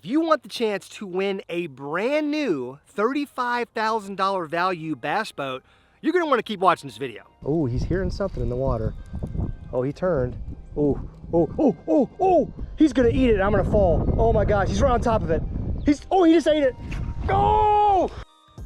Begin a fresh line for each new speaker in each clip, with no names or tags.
If you want the chance to win a brand new $35,000 value bass boat, you're gonna wanna keep watching this video. Oh, he's hearing something in the water. Oh, he turned. Oh, oh, oh, oh, oh! He's gonna eat it and I'm gonna fall. Oh my gosh, he's right on top of it. Oh, he just ate it. Go!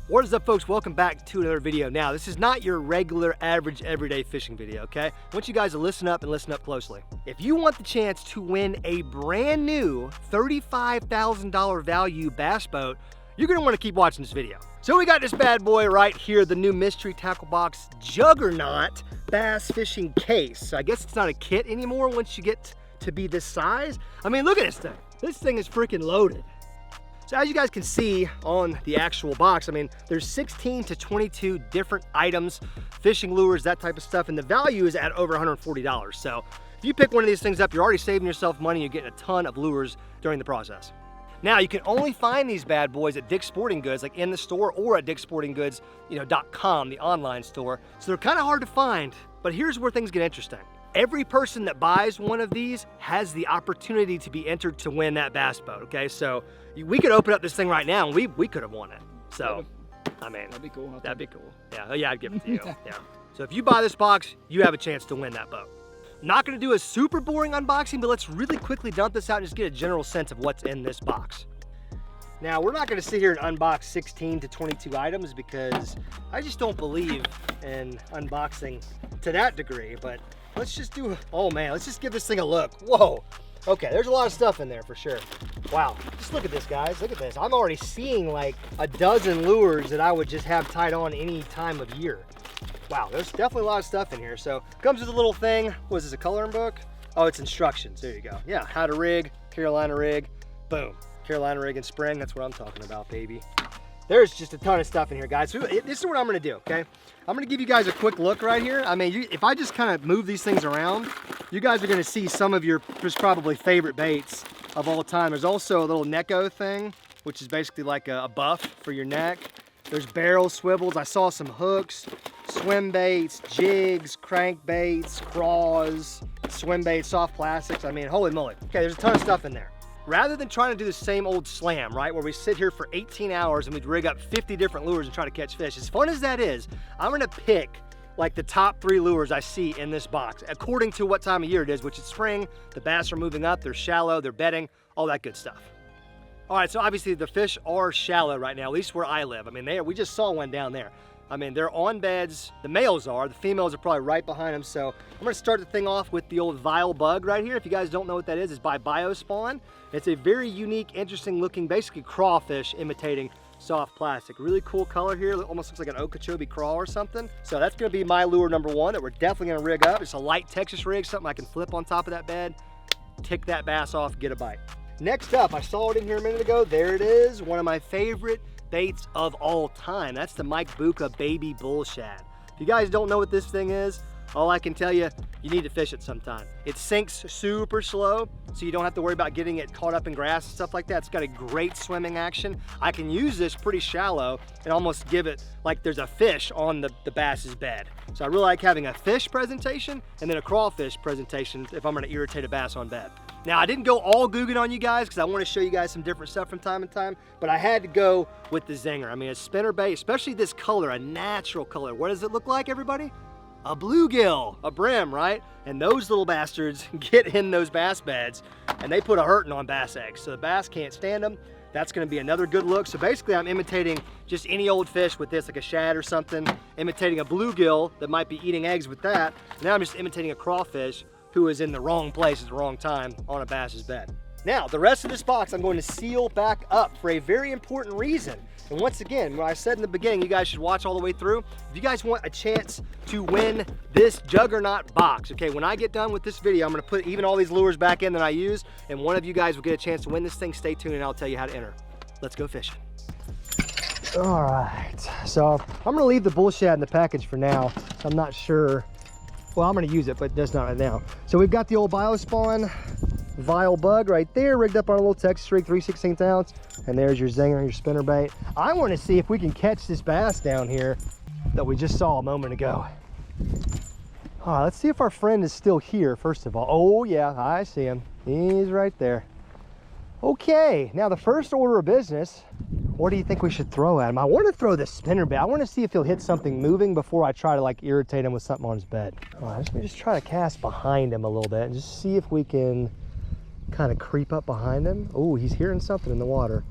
What is up, folks? Welcome back to another video. Now, this is not your regular, average, everyday fishing video, okay? I want you guys to listen up and listen up closely. If you want the chance to win a brand new $35,000 value bass boat, you're gonna wanna keep watching this video. So we got this bad boy right here, the new Mystery Tackle Box Juggernaut bass fishing case. So I guess it's not a kit anymore once you get to be this size. I mean, look at this thing. This thing is freaking loaded. So as you guys can see on the actual box, I mean, there's 16 to 22 different items, fishing lures, that type of stuff, and the value is at over $140. So if you pick one of these things up, you're already saving yourself money, you're getting a ton of lures during the process. Now, you can only find these bad boys at Dick's Sporting Goods, like in the store, or at dicksportinggoods.com, the online store. So they're kind of hard to find, but here's where things get interesting. Every person that buys one of these has the opportunity to be entered to win that bass boat, okay? So we could open up this thing right now and we could have won it. So, I mean,
that'd be cool.
That'd be cool. Yeah, I'd give it to you. Yeah. So if you buy this box, you have a chance to win that boat. Not gonna do a super boring unboxing, but let's really quickly dump this out and just get a general sense of what's in this box. Now, we're not gonna sit here and unbox 16 to 22 items because I just don't believe in unboxing to that degree, but let's just do, oh man, let's just give this thing a look. Whoa, okay, there's a lot of stuff in there for sure. Wow, just look at this, guys, look at this. I'm already seeing like a dozen lures that I would just have tied on any time of year. Wow, there's definitely a lot of stuff in here. So, comes with a little thing. Was this a coloring book? Oh, it's instructions, there you go. Yeah, how to rig, Carolina rig, boom. Carolina rig in spring, that's what I'm talking about, baby. There's just a ton of stuff in here, guys. So this is what I'm gonna do, okay? I'm gonna give you guys a quick look right here. I mean, if I just kind of move these things around, you guys are gonna see some of your just probably favorite baits of all time. There's also a little Neko thing, which is basically like a buff for your neck. There's barrel swivels. I saw some hooks, swim baits, jigs, crankbaits, craws, swim baits, soft plastics. I mean, holy moly. Okay, there's a ton of stuff in there. Rather than trying to do the same old slam, right, where we sit here for 18 hours and we'd rig up 50 different lures and try to catch fish, as fun as that is, I'm gonna pick like the top 3 lures I see in this box, according to what time of year it is, which is spring. The bass are moving up, they're shallow, they're bedding, all that good stuff. All right, so obviously the fish are shallow right now, at least where I live. I mean, we just saw one down there. I mean, they're on beds, the males are, the females are probably right behind them. So I'm gonna start the thing off with the old Vile Bug right here. If you guys don't know what that is, it's by Biospawn. It's a very unique, interesting looking, basically crawfish imitating soft plastic. Really cool color here, it almost looks like an Okeechobee crawl or something. So that's gonna be my lure number 1 that we're definitely gonna rig up. It's a light Texas rig, something I can flip on top of that bed, tick that bass off, get a bite. Next up, I saw it in here a minute ago. There it is, one of my favorite baits of all time. That's the Mike Bucca Baby Bull Shad. If you guys don't know what this thing is, all I can tell you, you need to fish it sometime. It sinks super slow, so you don't have to worry about getting it caught up in grass and stuff like that. It's got a great swimming action. I can use this pretty shallow and almost give it like there's a fish on the bass's bed. So I really like having a fish presentation and then a crawfish presentation if I'm gonna irritate a bass on bed. Now, I didn't go all Guggen on you guys because I want to show you guys some different stuff from time to time, but I had to go with the Zinger. I mean, a spinnerbait, especially this color, a natural color. What does it look like, everybody? A bluegill, a brim, right? And those little bastards get in those bass beds and they put a hurting on bass eggs. So the bass can't stand them. That's gonna be another good look. So basically I'm imitating just any old fish with this, like a shad or something, imitating a bluegill that might be eating eggs with that. Now I'm just imitating a crawfish who is in the wrong place at the wrong time on a bass's bed. Now, the rest of this box I'm going to seal back up for a very important reason. And once again, what I said in the beginning, you guys should watch all the way through. If you guys want a chance to win this Juggernaut box, okay, when I get done with this video, I'm gonna put even all these lures back in that I use, and one of you guys will get a chance to win this thing. Stay tuned and I'll tell you how to enter. Let's go fishing. All right, so I'm gonna leave the bull shad in the package for now. I'm not sure. Well, I'm gonna use it, but that's not right now. So we've got the old Biospawn Vile Bug right there, rigged up on a little Texas rig, 3/16 ounce. And there's your Zinger, your spinnerbait. I wanna see if we can catch this bass down here that we just saw a moment ago. All right, let's see if our friend is still here, first of all. Oh yeah, I see him. He's right there. Okay, now the first order of business, what do you think we should throw at him? I want to throw the spinnerbait. I want to see if he'll hit something moving before I try to like irritate him with something on his bed. All right, let me just try to cast behind him a little bit and just see if we can kind of creep up behind him. Oh, he's hearing something in the water.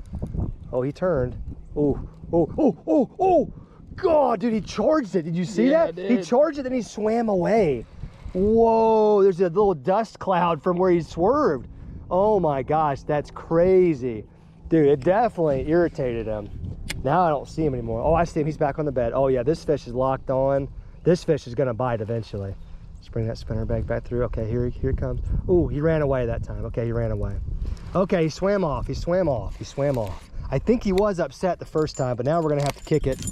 Oh, he turned. Oh, oh, oh, oh, oh. God, dude, he charged it. Did you see that? He charged it and he swam away. Whoa, there's a little dust cloud from where he swerved. Oh my gosh, that's crazy. Dude, it definitely irritated him. Now I don't see him anymore. Oh, I see him, he's back on the bed. Oh yeah, this fish is locked on. This fish is gonna bite eventually. Let's bring that spinnerbait back through. Okay, here it comes. Oh, he ran away that time. Okay, he ran away. Okay, he swam off, he swam off, he swam off. I think he was upset the first time, but now we're gonna have to kick it.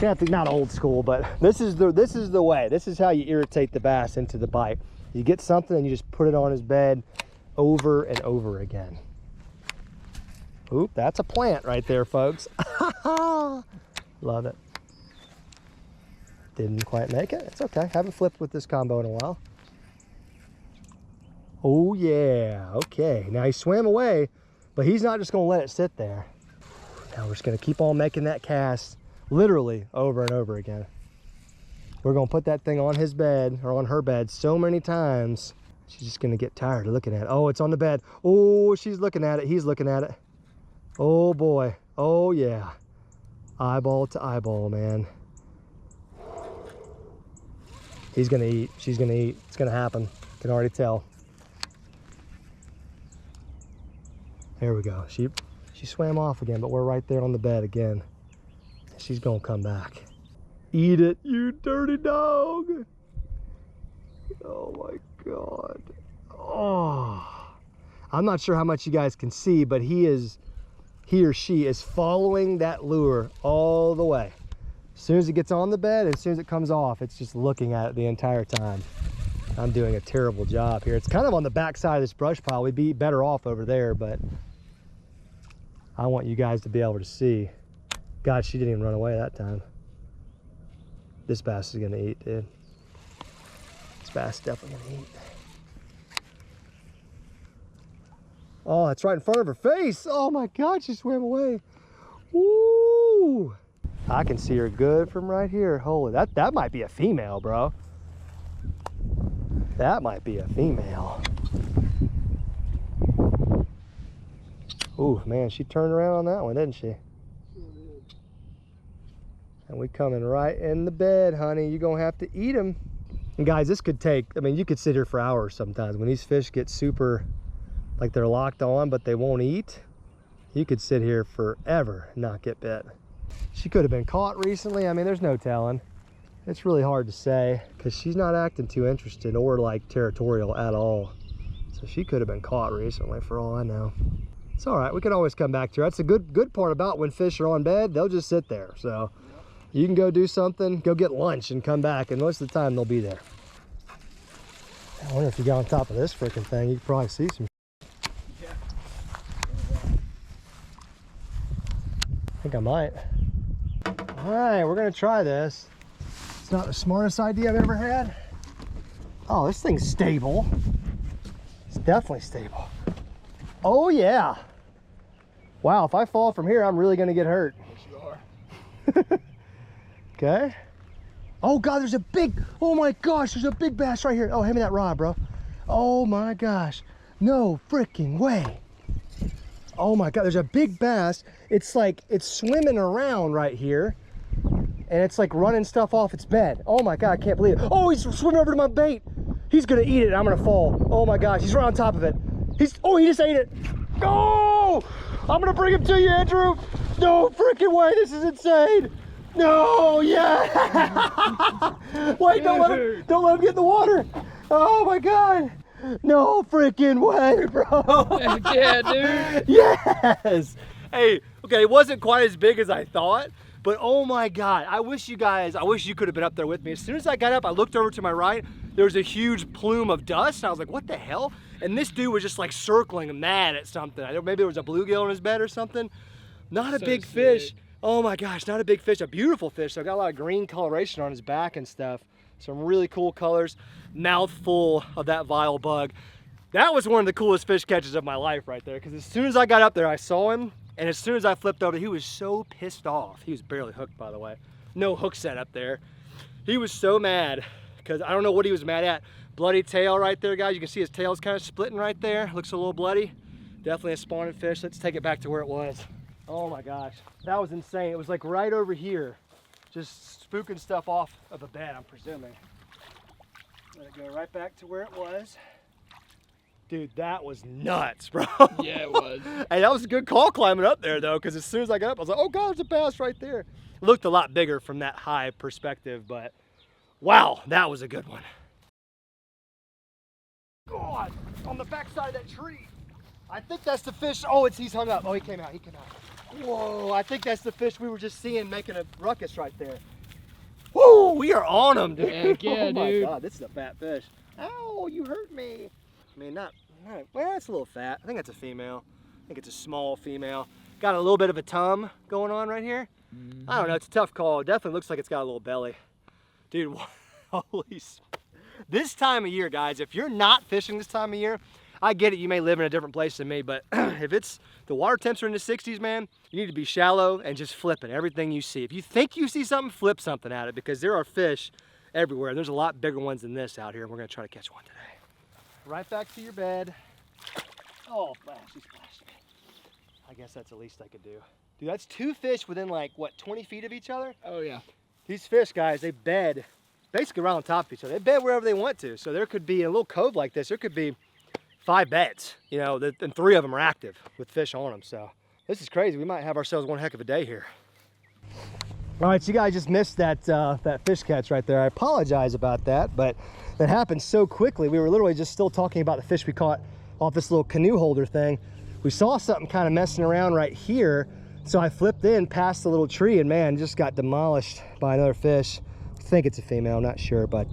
Not old school, but this is the way. This is how you irritate the bass into the bite. You get something and you just put it on his bed over and over again. Oop, that's a plant right there, folks. Love it. Didn't quite make it. It's okay. Haven't flipped with this combo in a while. Oh yeah, okay. Now he swam away, but he's not just gonna let it sit there. Now we're just gonna keep on making that cast literally over and over again. We're gonna put that thing on his bed or on her bed so many times, she's just gonna get tired of looking at it. Oh, it's on the bed. Oh, she's looking at it. He's looking at it. Oh boy. Oh yeah. Eyeball to eyeball, man. He's gonna eat. She's gonna eat. It's gonna happen. Can already tell. There we go. She swam off again, but we're right there on the bed again. She's gonna come back. Eat it, you dirty dog. Oh my God. Oh, I'm not sure how much you guys can see, but he or she is following that lure all the way. As soon as it gets on the bed, as soon as it comes off, it's just looking at it the entire time. I'm doing a terrible job here. It's kind of on the back side of this brush pile. We'd be better off over there, but I want you guys to be able to see. God, she didn't even run away that time. This bass is gonna eat, dude. This bass is definitely gonna eat. Oh, it's right in front of her face. Oh my God, she swam away. Woo! I can see her good from right here. Holy, that might be a female, bro. That might be a female. Ooh, man, she turned around on that one, didn't she? And we coming right in the bed, honey. You're gonna have to eat them. And guys, this could take, I mean, you could sit here for hours sometimes. When these fish get super, like they're locked on, but they won't eat, you could sit here forever and not get bit. She could have been caught recently. I mean, there's no telling. It's really hard to say because she's not acting too interested or like territorial at all. So she could have been caught recently for all I know. It's all right, we can always come back to her. That's a good part about when fish are on bed, they'll just sit there. So you can go do something, go get lunch and come back, and most of the time they'll be there. I wonder if you got on top of this freaking thing, you could probably see some.
Yeah.
I think I might. All right, we're gonna try this. It's not the smartest idea I've ever had. Oh, this thing's stable. It's definitely stable. Oh yeah. Wow, if I fall from here, I'm really gonna get hurt.
Yes, you are.
Okay. Oh God, there's a big, oh my gosh, there's a big bass right here. Oh, hand me that rod, bro. Oh my gosh. No freaking way. Oh my God, there's a big bass. It's like, it's swimming around right here. And it's like running stuff off its bed. Oh my God, I can't believe it. Oh, he's swimming over to my bait. He's gonna eat it and I'm gonna fall. Oh my gosh, he's right on top of it. Oh, he just ate it. Oh, I'm gonna bring him to you, Andrew. No freaking way, this is insane. No, yeah. Wait, don't let him get in the water. Oh my God. No freaking way, bro.
Yeah, dude.
Yes. Hey, okay, it wasn't quite as big as I thought, but oh my God, I wish you could have been up there with me. As soon as I got up, I looked over to my right, there was a huge plume of dust, and I was like, what the hell? And this dude was just like circling mad at something. Maybe there was a bluegill in his bed or something. Not a big fish. Oh my gosh, not a big fish, a beautiful fish. So got a lot of green coloration on his back and stuff. Some really cool colors. Mouthful of that vile bug. That was one of the coolest fish catches of my life right there, because as soon as I got up there, I saw him, and as soon as I flipped over, he was so pissed off. He was barely hooked, by the way. No hook set up there. He was so mad, because I don't know what he was mad at. Bloody tail right there, guys. You can see his tail's kind of splitting right there. Looks a little bloody. Definitely a spawning fish. Let's take it back to where it was. Oh my gosh, that was insane. It was like right over here, just spooking stuff off of a bed, I'm presuming. Let it go right back to where it was. Dude, that was nuts, bro.
Yeah, it was.
Hey, that was a good call climbing up there, though, because as soon as I got up, I was like, oh, God, there's a bass right there. It looked a lot bigger from that high perspective, but wow, that was a good one. God, on the backside of that tree. I think that's the fish. Oh, he's hung up. Oh, he came out. Whoa, I think that's the fish we were just seeing making a ruckus right there. Whoa, we are on him, dude.
Heck yeah,
oh, my
dude.
God, this is a fat fish. Ow, you hurt me. I mean, not, well, it's a little fat. I think it's a female. I think it's a small female. Got a little bit of a tum going on right here. I don't know, it's a tough call. It definitely looks like it's got a little belly. Dude, holy, this time of year, guys, if you're not fishing this time of year, I get it, you may live in a different place than me, but if it's, the water temps are in the 60s, man, you need to be shallow and just flipping everything you see. If you think you see something, flip something at it, because there are fish everywhere. There's a lot bigger ones than this out here, and we're gonna try to catch one today. Right back to your bed. Oh, she splashed me. I guess that's the least I could do. Dude, that's 2 fish within like, what, 20 feet of each other?
Oh, yeah.
These fish, guys, they bed basically right on top of each other. They bed wherever they want to. So there could be, in a little cove like this, there could be 5 beds, you know, and 3 of them are active with fish on them. So this is crazy. We might have ourselves one heck of a day here. All right, so you guys just missed that that fish catch right there. I apologize about that, but that happened so quickly. We were literally just still talking about the fish we caught off this little canoe holder thing. We saw something kind of messing around right here, so I flipped in past the little tree, and man, just got demolished by another fish. I think it's a female, I'm not sure, but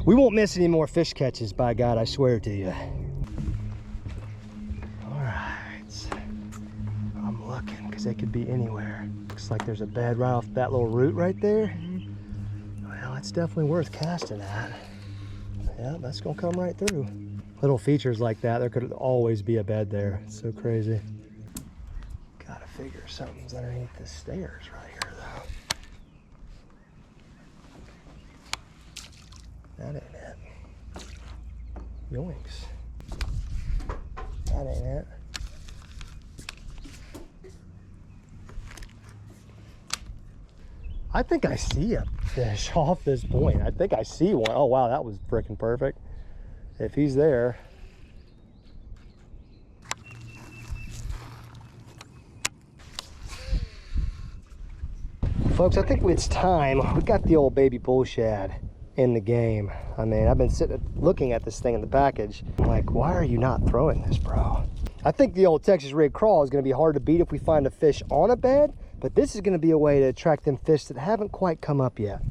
we won't miss any more fish catches, by God, I swear to you. All right, I'm looking, because they could be anywhere. Looks like there's a bed right off that little root right there. Well, it's definitely worth casting at. Yeah, that's gonna come right through. Little features like that, there could always be a bed there. It's so crazy. Gotta figure something's underneath the stairs right here, though. That ain't it. Yoinks. That ain't it. I think I see a fish off this point. I think I see one. Oh wow, that was freaking perfect. If he's there. Folks, I think it's time. We got the old baby bull shad in the game. I mean, I've been sitting looking at this thing in the package. I'm like, why are you not throwing this, bro? I think the old Texas rig crawl is gonna be hard to beat if we find a fish on a bed, but this is gonna be a way to attract them fish that haven't quite come up yet.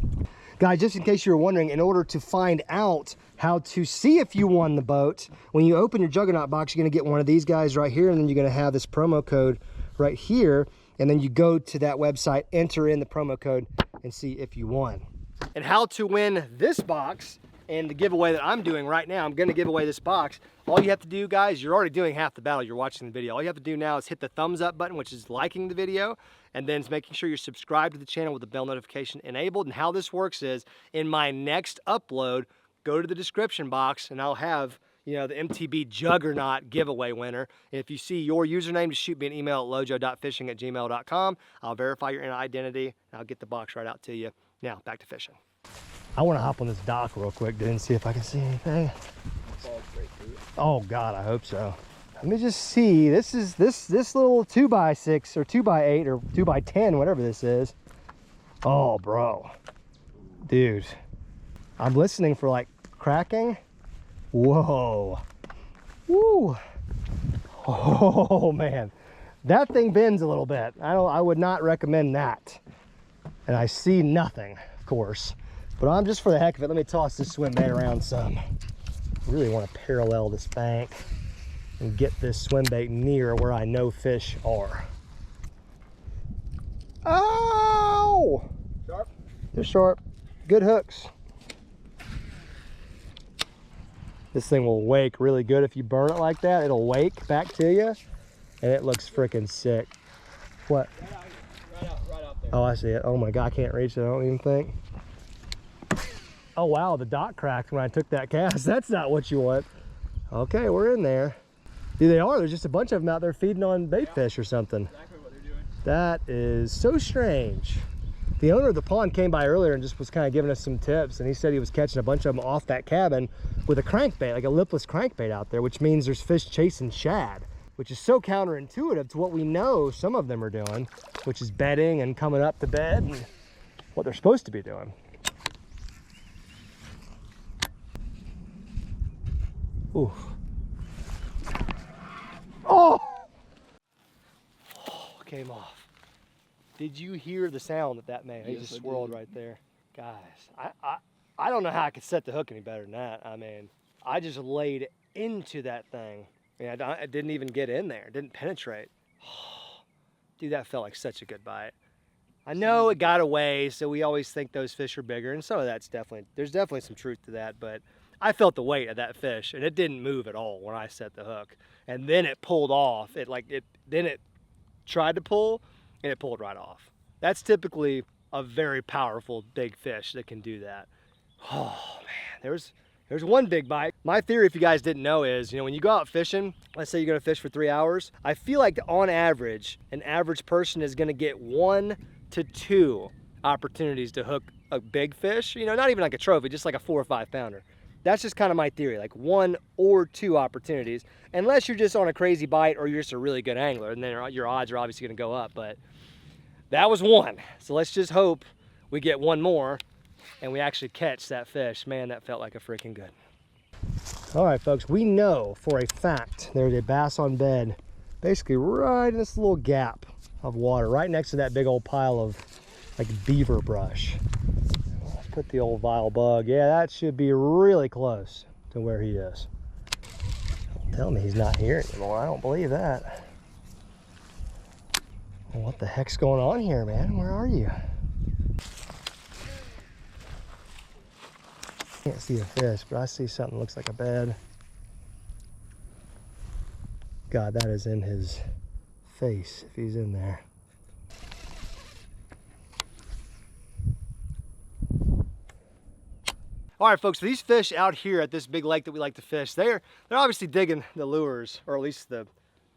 Guys, just in case you were wondering, in order to find out how to see if you won the boat, when you open your Juggernaut box, you're gonna get one of these guys right here, and then you're gonna have this promo code right here, and then you go to that website, enter in the promo code, and see if you won. And how to win this box and the giveaway that I'm doing right now, I'm gonna give away this box. All you have to do, guys, you're already doing half the battle. You're watching the video. All you have to do now is hit the thumbs up button, which is liking the video, and then it's making sure you're subscribed to the channel with the bell notification enabled. And how this works is, in my next upload, go to the description box and I'll have, you know, the MTB Juggernaut giveaway winner. And if you see your username, just shoot me an email at lojo.fishing@gmail.com. I'll verify your identity and I'll get the box right out to you. Now, back to fishing. I want to hop on this dock real quick, dude, and see if I can see anything. Oh God, I hope so. Let me just see. This is this little 2x6 or 2x8 or 2x10, whatever this is. Oh, bro, dude, I'm listening for like cracking. Whoa, woo. Oh man, that thing bends a little bit. I would not recommend that. And I see nothing, of course. But I'm just for the heck of it, let me toss this swim bait around some. I really want to parallel this bank and get this swim bait near where I know fish are. Oh! Sharp? They're sharp. Good hooks. This thing will wake really good if you burn it like that. It'll wake back to you, and it looks freaking sick. What?
Right out there.
Oh, I see it. Oh my God, I can't reach it, I don't even think. Oh wow, the dot cracked when I took that cast. That's not what you want. Okay, we're in there. Dude, they are. There's just a bunch of them out there feeding on bait fish or something.
Exactly what they're doing.
That is so strange. The owner of the pond came by earlier and just was kind of giving us some tips, and he said he was catching a bunch of them off that cabin with a crankbait, like a lipless crankbait out there, which means there's fish chasing shad, which is so counterintuitive to what we know some of them are doing, which is bedding and coming up to bed and what they're supposed to be doing. Ooh. Oh! Oh, came off. Did you hear the sound that made? He
Yes,
just
I
swirled
did.
right there. Guys, I don't know how I could set the hook any better than that. I mean, I just laid into that thing. And I didn't even get in there. It didn't penetrate. Dude, that felt like such a good bite. I know it got away, so we always think those fish are bigger, and some of that's there's definitely some truth to that, but I felt the weight of that fish, and it didn't move at all when I set the hook. And then it pulled off. Then it tried to pull, and it pulled right off. That's typically a very powerful big fish that can do that. Oh man, there's one big bite. My theory, if you guys didn't know, is, you know, when you go out fishing, let's say you're gonna fish for 3 hours, I feel like on average, an average person is gonna get 1 to 2 opportunities to hook a big fish. You know, not even like a trophy, just like a 4 or 5 pounder. That's just kind of my theory, like 1 or 2 opportunities, unless you're just on a crazy bite or you're just a really good angler, and then your odds are obviously gonna go up, but that was 1. So let's just hope we get 1 more and we actually catch that fish. Man, that felt like a freaking good. All right, folks, we know for a fact there's a bass on bed, basically right in this little gap of water, right next to that big old pile of like beaver brush. Let's put the old vile bug. Yeah, that should be really close to where he is. Don't tell me he's not here anymore. I don't believe that. Well, what the heck's going on here, man? Where are you? Can't see a fish, but I see something that looks like a bed. God, that is in his face if he's in there. All right, folks, so these fish out here at this big lake that we like to fish, they're obviously digging the lures, or at least the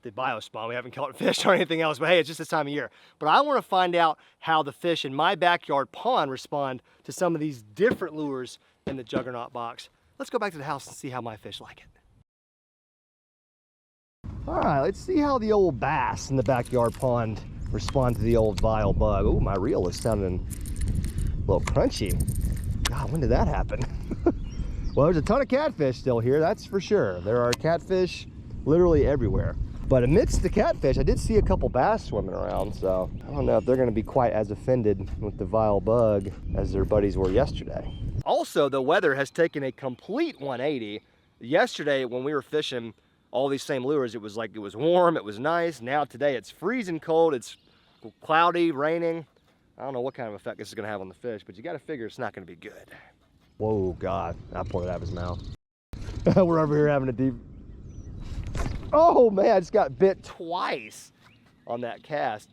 biospawn. We haven't caught fish or anything else, but hey, it's just this time of year. But I want to find out how the fish in my backyard pond respond to some of these different lures in the Juggernaut box. Let's go back to the house and see how my fish like it. All right, let's see how the old bass in the backyard pond respond to the old vile bug. Oh, my reel is sounding a little crunchy. God, when did that happen? Well, there's a ton of catfish still here, that's for sure. There are catfish literally everywhere. But amidst the catfish, I did see a couple bass swimming around, so I don't know if they're gonna be quite as offended with the vile bug as their buddies were yesterday. Also, the weather has taken a complete 180. Yesterday, when we were fishing all these same lures, it was warm, it was nice. Now today, it's freezing cold, it's cloudy, raining. I don't know what kind of effect this is gonna have on the fish, but you gotta figure it's not gonna be good. Whoa, God, I pulled it out of his mouth. We're over here having a deep... Oh man, I just got bit twice on that cast.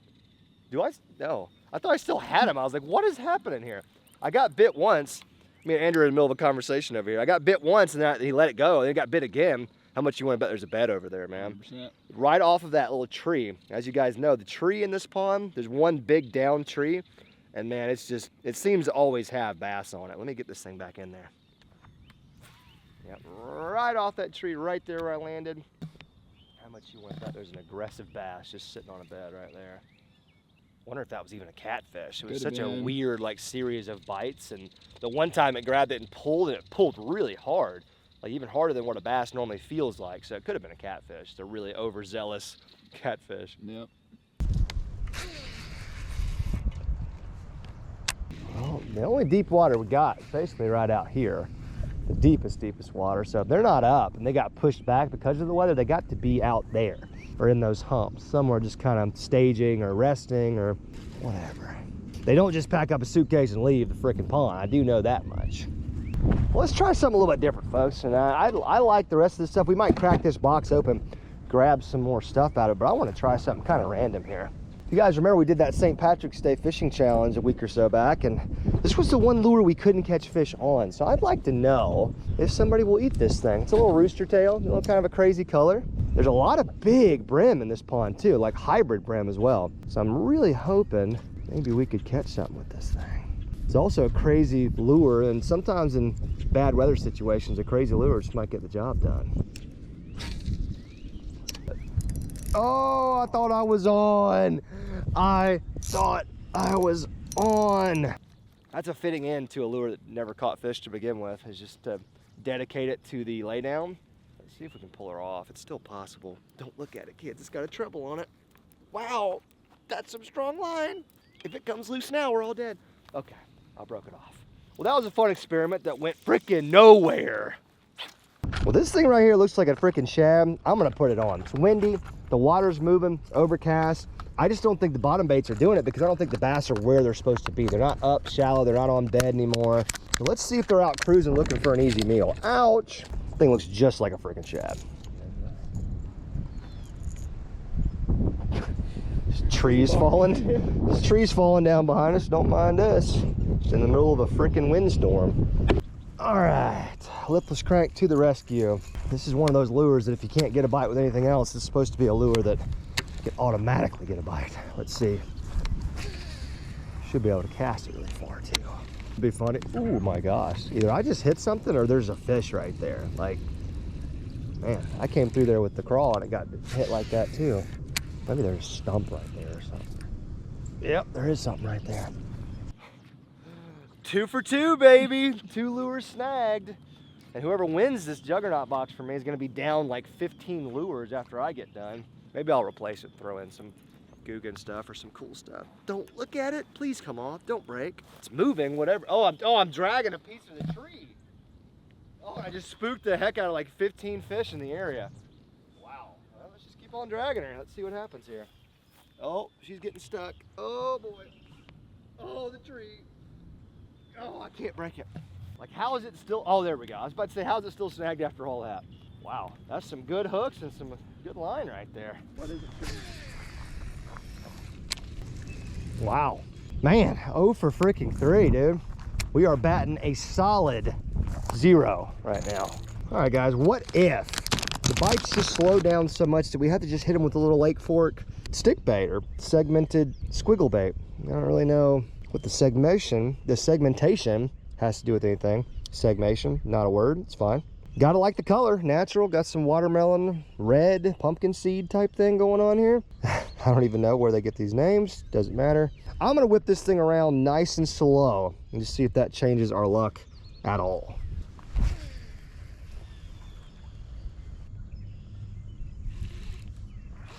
No, I thought I still had him. I was like, what is happening here? I got bit once. Me and Andrew are in the middle of a conversation over here. I got bit once and then he let it go, and then got bit again. How much you want to bet there's a bed over there, man?
100%.
Right off of that little tree. As you guys know, the tree in this pond, there's one big down tree, and man, it seems to always have bass on it. Let me get this thing back in there. Yep, right off that tree right there where I landed. How much you want to bet there's an aggressive bass just sitting on a bed right there? Wonder if that was even a catfish. It was such a weird like series of bites, and the one time it grabbed it and it pulled really hard, like even harder than what a bass normally feels like. So it could have been a catfish. It's a really overzealous catfish.
Yep.
Well, the only deep water we got is basically right out here. The deepest water. So if they're not up and they got pushed back because of the weather, they got to be out there or in those humps. Some were just kind of staging or resting or whatever. They don't just pack up a suitcase and leave the freaking pond. I do know that much. Well, let's try something a little bit different, folks. And I like the rest of this stuff. We might crack this box open, grab some more stuff out of it, but I want to try something kind of random here. You guys remember we did that St. Patrick's Day fishing challenge a week or so back, and this was the one lure we couldn't catch fish on. So I'd like to know if somebody will eat this thing. It's a little rooster tail, a little kind of a crazy color. There's a lot of big brim in this pond too, like hybrid brim as well. So I'm really hoping maybe we could catch something with this thing. It's also a crazy lure, and sometimes in bad weather situations, a crazy lure just might get the job done. Oh, I thought I was on. I thought I was on. That's a fitting end to a lure that never caught fish to begin with, is just to dedicate it to the laydown. Let's see if we can pull her off. It's still possible. Don't look at it, kids. It's got a treble on it. Wow, that's some strong line. If it comes loose now, we're all dead. Okay, I broke it off. Well, that was a fun experiment that went freaking nowhere. Well, this thing right here looks like a freaking shad. I'm gonna put it on. It's windy, the water's moving, it's overcast. I just don't think the bottom baits are doing it because I don't think the bass are where they're supposed to be. They're not up shallow, they're not on bed anymore. So let's see if they're out cruising looking for an easy meal. Ouch. This thing looks just like a freaking shad. There's trees falling. There's trees falling down behind us, don't mind us. It's in the middle of a freaking windstorm. All right, lipless crank to the rescue. This is one of those lures that if you can't get a bite with anything else, it's supposed to be a lure that you can automatically get a bite. Let's see. Should be able to cast it really far too. It'd be funny. Oh my gosh. Either I just hit something or there's a fish right there. Like, man, I came through there with the crawl and it got hit like that too. Maybe there's a stump right there or something. Yep, there is something right there. 2 for 2, baby. 2 lures snagged. And whoever wins this juggernaut box for me is gonna be down like 15 lures after I get done. Maybe I'll replace it, throw in some Guggen stuff or some cool stuff. Don't look at it, please come off, don't break. It's moving, whatever. Oh, I'm dragging a piece of the tree. Oh, I just spooked the heck out of like 15 fish in the area. Wow, well, let's just keep on dragging her. Let's see what happens here. Oh, she's getting stuck. Oh boy. Oh, the tree. Oh, I can't break it. Like, how is it still, oh, there we go. I was about to say, how is it still snagged after all that? Wow, that's some good hooks and some good line right there. What is it? Wow. Man, 0 for freaking 3, dude. We are batting a solid 0 right now. All right, guys, what if the bites just slow down so much that we have to just hit them with a little Lake Fork stick bait or segmented squiggle bait? I don't really know what the segmentation has to do with anything. Segmentation, not a word, it's fine. Gotta like the color, natural, got some watermelon, red, pumpkin seed type thing going on here. I don't even know where they get these names, doesn't matter. I'm gonna whip this thing around nice and slow and just see if that changes our luck at all.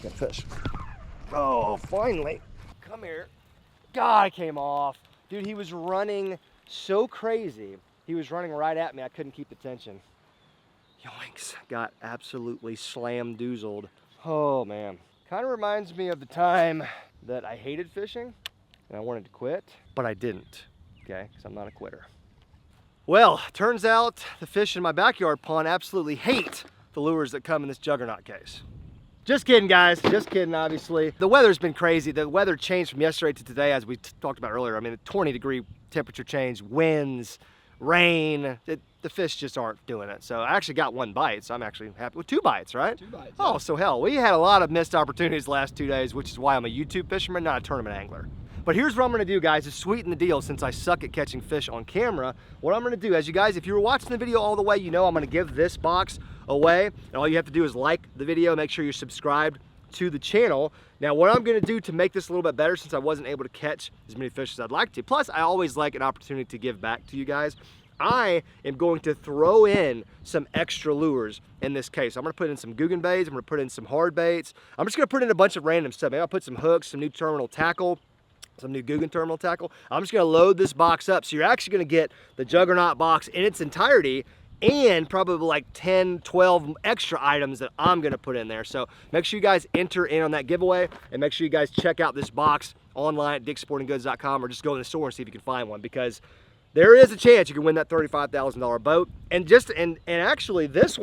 Got fish. Oh, finally. Come here. God, I came off. Dude, he was running so crazy. He was running right at me. I couldn't keep attention. Yoinks. Got absolutely slam-doozled. Oh, man. Kind of reminds me of the time that I hated fishing and I wanted to quit, but I didn't, okay? Because I'm not a quitter. Well, turns out the fish in my backyard pond absolutely hate the lures that come in this juggernaut case. Just kidding, guys. Just kidding, obviously. The weather's been crazy. The weather changed from yesterday to today, as we talked about earlier. I mean, a 20-degree temperature change, winds, rain. The fish just aren't doing it. So I actually got 1 bite, so I'm actually happy with 2 bites, right?
2 bites.
Oh, so hell, we had a lot of missed opportunities the last 2 days, which is why I'm a YouTube fisherman, not a tournament angler. But here's what I'm gonna do, guys, to sweeten the deal. Since I suck at catching fish on camera, what I'm gonna do, as you guys, if you were watching the video all the way, you know I'm gonna give this box away. And all you have to do is like the video, make sure you're subscribed to the channel. Now, what I'm gonna do to make this a little bit better, since I wasn't able to catch as many fish as I'd like to, plus I always like an opportunity to give back to you guys, I am going to throw in some extra lures in this case. I'm gonna put in some Guggen baits, I'm gonna put in some hard baits. I'm just gonna put in a bunch of random stuff. Maybe I'll put some hooks, some new terminal tackle, some new Guggen terminal tackle. I'm just gonna load this box up. So you're actually gonna get the juggernaut box in its entirety and probably like 10, 12 extra items that I'm gonna put in there. So make sure you guys enter in on that giveaway, and make sure you guys check out this box online at dicksportinggoods.com, or just go in the store and see if you can find one, because there is a chance you can win that $35,000 boat. And actually this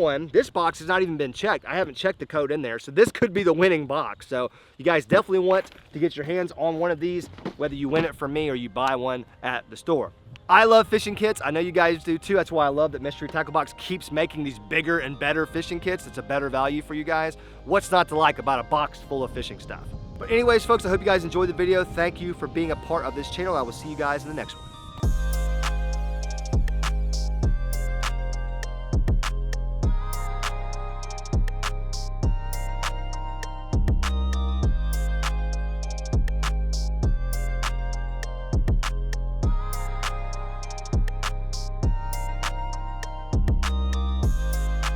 box has not even been checked. I haven't checked the code in there, so this could be the winning box. So you guys definitely want to get your hands on one of these, whether you win it from me or you buy one at the store. I love fishing kits. I know you guys do too. That's why I love that Mystery Tackle Box keeps making these bigger and better fishing kits. It's a better value for you guys. What's not to like about a box full of fishing stuff? But anyways, folks, I hope you guys enjoyed the video. Thank you for being a part of this channel. I will see you guys in the next one.